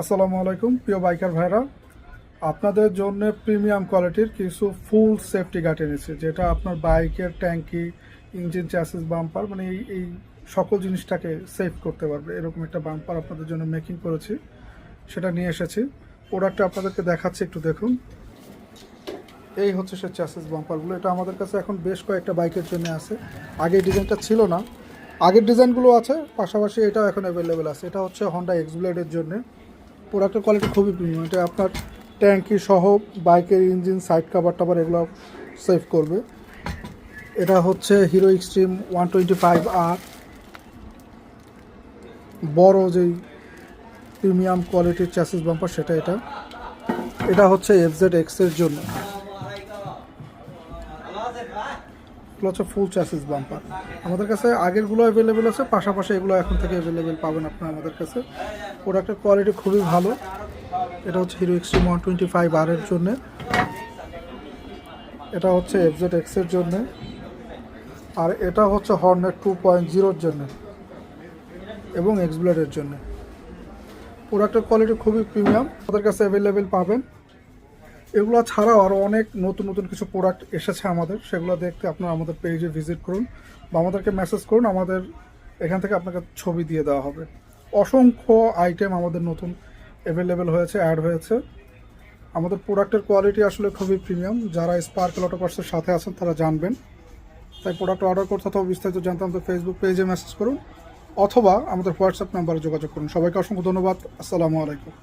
আসসালামু আলাইকুম প্রিয় বাইকার ভাইরা, আপনাদের জন্য প্রিমিয়াম কোয়ালিটির কিছু ফুল সেফটি গার্ড এনেছি, যেটা আপনার বাইকের ট্যাঙ্কি, ইঞ্জিন, চ্যাসিস, বাম্পার মানে এই সকল জিনিসটাকে সেফ করতে পারবে। এরকম একটা বাম্পার আপনাদের জন্য মেকিং করেছি, সেটা নিয়ে এসেছি। প্রোডাক্টটা আপনাদেরকে দেখাচ্ছি, একটু দেখুন। এই হচ্ছে সে চ্যাসিস বাম্পারগুলো। এটা আমাদের কাছে এখন বেশ কয়েকটা বাইকের জন্য আছে। আগে ডিজাইনটা ছিল না, আগের ডিজাইনগুলো আছে, পাশাপাশি এটাও এখন অ্যাভেলেবেল আছে। এটা হচ্ছে হন্ডা এক্সব্লেডের জন্য। প্রোডাক্টের কোয়ালিটি খুবই প্রিমিয়াম। এটা আপনার ট্যাঙ্কি সহ বাইকের ইঞ্জিন, সাইড কাভার টাভার এগুলো সেভ করবে। এটা হচ্ছে হিরো এক্সট্রিম 125R, বড় যেই প্রিমিয়াম কোয়ালিটির চ্যাসিস বাম্পার সেটা। এটা হচ্ছে FZX এর জন্য। এগুলো হচ্ছে ফুল চ্যাসিস বাম্পার। আমাদের কাছে আগেরগুলো অ্যাভেলেবেল আছে, পাশাপাশি এগুলো এখন থেকে অ্যাভেলেবেল পাবেন আপনারা আমাদের কাছে। প্রোডাক্টের কোয়ালিটি খুবই ভালো। এটা হচ্ছে হিরো এক্সট্রিম 125R এর জন্য। এটা হচ্ছে FZX এর জন্য। আর এটা হচ্ছে হর্নেট 2.0 জন্য এবং এক্সব্লেডের জন্য। প্রোডাক্টের কোয়ালিটি খুবই প্রিমিয়াম, আমাদের কাছে অ্যাভেলেবেল পাবেন। এগুলো ছাড়াও আরও অনেক নতুন নতুন কিছু প্রোডাক্ট এসেছে আমাদের, সেগুলো দেখতে আপনারা আমাদের পেজে ভিজিট করুন বা আমাদেরকে মেসেজ করুন। আমাদের এখান থেকে আপনাকে ছবি দিয়ে দেওয়া হবে। অসংখ্য আইটেম আমাদের নতুন অ্যাভেলেবেল হয়েছে, অ্যাড হয়েছে। আমাদের প্রোডাক্টের কোয়ালিটি আসলে খুবই প্রিমিয়াম। যারা স্পার্কেল অটো পার্টসের সাথে আছেন তারা জানবেন। তাই প্রোডাক্ট অর্ডার করতে অথবা বিস্তারিত জানতে আমাদের ফেসবুক পেজে মেসেজ করুন অথবা আমাদের হোয়াটসঅ্যাপ নাম্বারে যোগাযোগ করুন। সবাইকে অসংখ্য ধন্যবাদ। আসসালামু আলাইকুম।